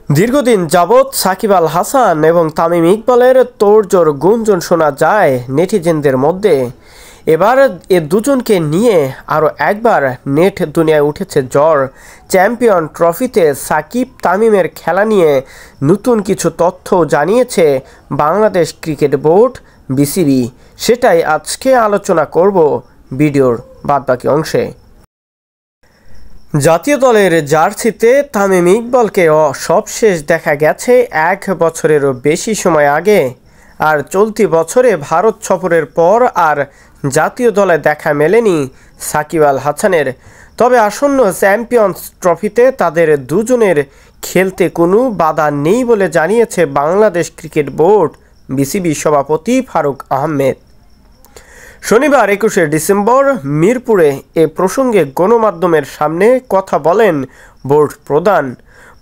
দীর্ঘদিন যাবৎ সাকিব আল হাসান এবং তামিম ইকবালের তোড়জোড় গুঞ্জন শোনা যায় নেটিজেনদের মধ্যে। এবার এ দুজনকে নিয়ে আরও একবার নেট দুনিয়ায় উঠেছে জ্বর। চ্যাম্পিয়ন ট্রফিতে সাকিব তামিমের খেলা নিয়ে নতুন কিছু তথ্য জানিয়েছে বাংলাদেশ ক্রিকেট বোর্ড বিসিবি। সেটাই আজকে আলোচনা করব ভিডিওর বাদবাকি অংশে। জাতীয় দলের জার্সিতে তামিম ইকবালকে সবশেষ দেখা গেছে 1 বছরেরও বেশি সময় আগে। আর চলতি বছরে ভারত সফরের পর আর জাতীয় দলে দেখা মেলেনি সাকিব আল হাসানের। তবে আসন্ন চ্যাম্পিয়ন্স ট্রফিতে তাদের দুজনের খেলতে কোনো বাধা নেই বলে জানিয়েছে বাংলাদেশ ক্রিকেট বোর্ড বিসিবি সভাপতি ফারুক আহমেদ। শনিবার 21শে ডিসেম্বর মিরপুরে এ প্রসঙ্গে গণমাধ্যমের সামনে কথা বলেন বোর্ড প্রধান।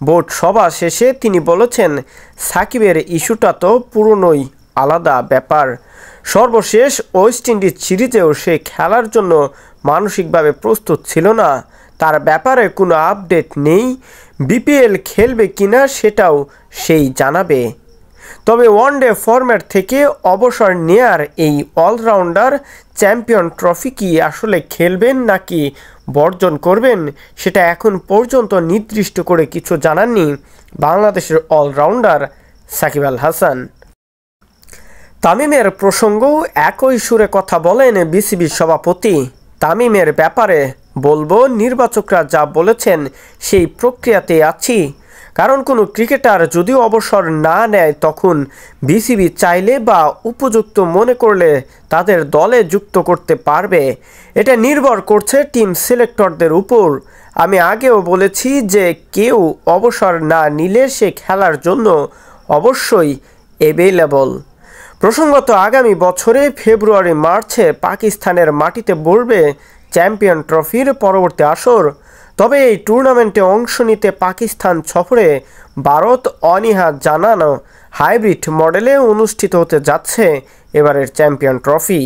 বোর্ড সভা শেষে তিনি বলেছেন, সাকিবের ইস্যুটা তো পুরনোই আলাদা ব্যাপার। সর্বশেষ ওয়েস্ট ইন্ডিজ সিরিজেও সে খেলার জন্য মানসিকভাবে প্রস্তুত ছিল না। তার ব্যাপারে কোনো আপডেট নেই। বিপিএল খেলবে কিনা সেটাও সেই জানাবে। তবে ওয়ানডে ফরম্যাট থেকে অবসর নেয়ার এই অলরাউন্ডার চ্যাম্পিয়ন ট্রফি কি আসলে খেলবেন নাকি বর্জন করবেন সেটা এখন পর্যন্ত নির্দিষ্ট করে কিছু জানাননি বাংলাদেশের অলরাউন্ডার সাকিব আল হাসান। তামিমের প্রসঙ্গও একই সুরে কথা বলেন বিসিবির সভাপতি। তামিমের ব্যাপারে বলবো, নির্বাচকরা যা বলেছেন সেই প্রক্রিয়াতে আছি। কারণ কোনো ক্রিকেটার যদিও অবসর না নেয় তখন বিসিবি চাইলে বা উপযুক্ত মনে করলে তাদের দলে যুক্ত করতে পারবে। এটা নির্ভর করছে টিম সিলেক্টরদের উপর। আমি আগেও বলেছি যে কেউ অবসর না নিলে সে খেলার জন্য অবশ্যই অ্যাভেলেবল। প্রসঙ্গত, আগামী বছরে ফেব্রুয়ারি মার্চে পাকিস্তানের মাটিতে বলবে চ্যাম্পিয়ন ট্রফির পরবর্তী আসর। তবে এই টুর্নামেন্টে অংশ নিতে পাকিস্তান সফরে ভারত অনীহা জানানো হাইব্রিড মডেলে অনুষ্ঠিত হতে যাচ্ছে এবারের চ্যাম্পিয়ন ট্রফি।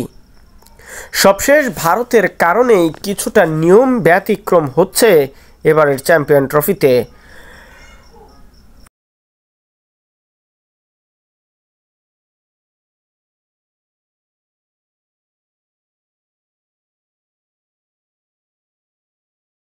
সবশেষ ভারতের কারণেই কিছুটা নিয়ম ব্যতিক্রম হচ্ছে এবারের চ্যাম্পিয়ন ট্রফিতে।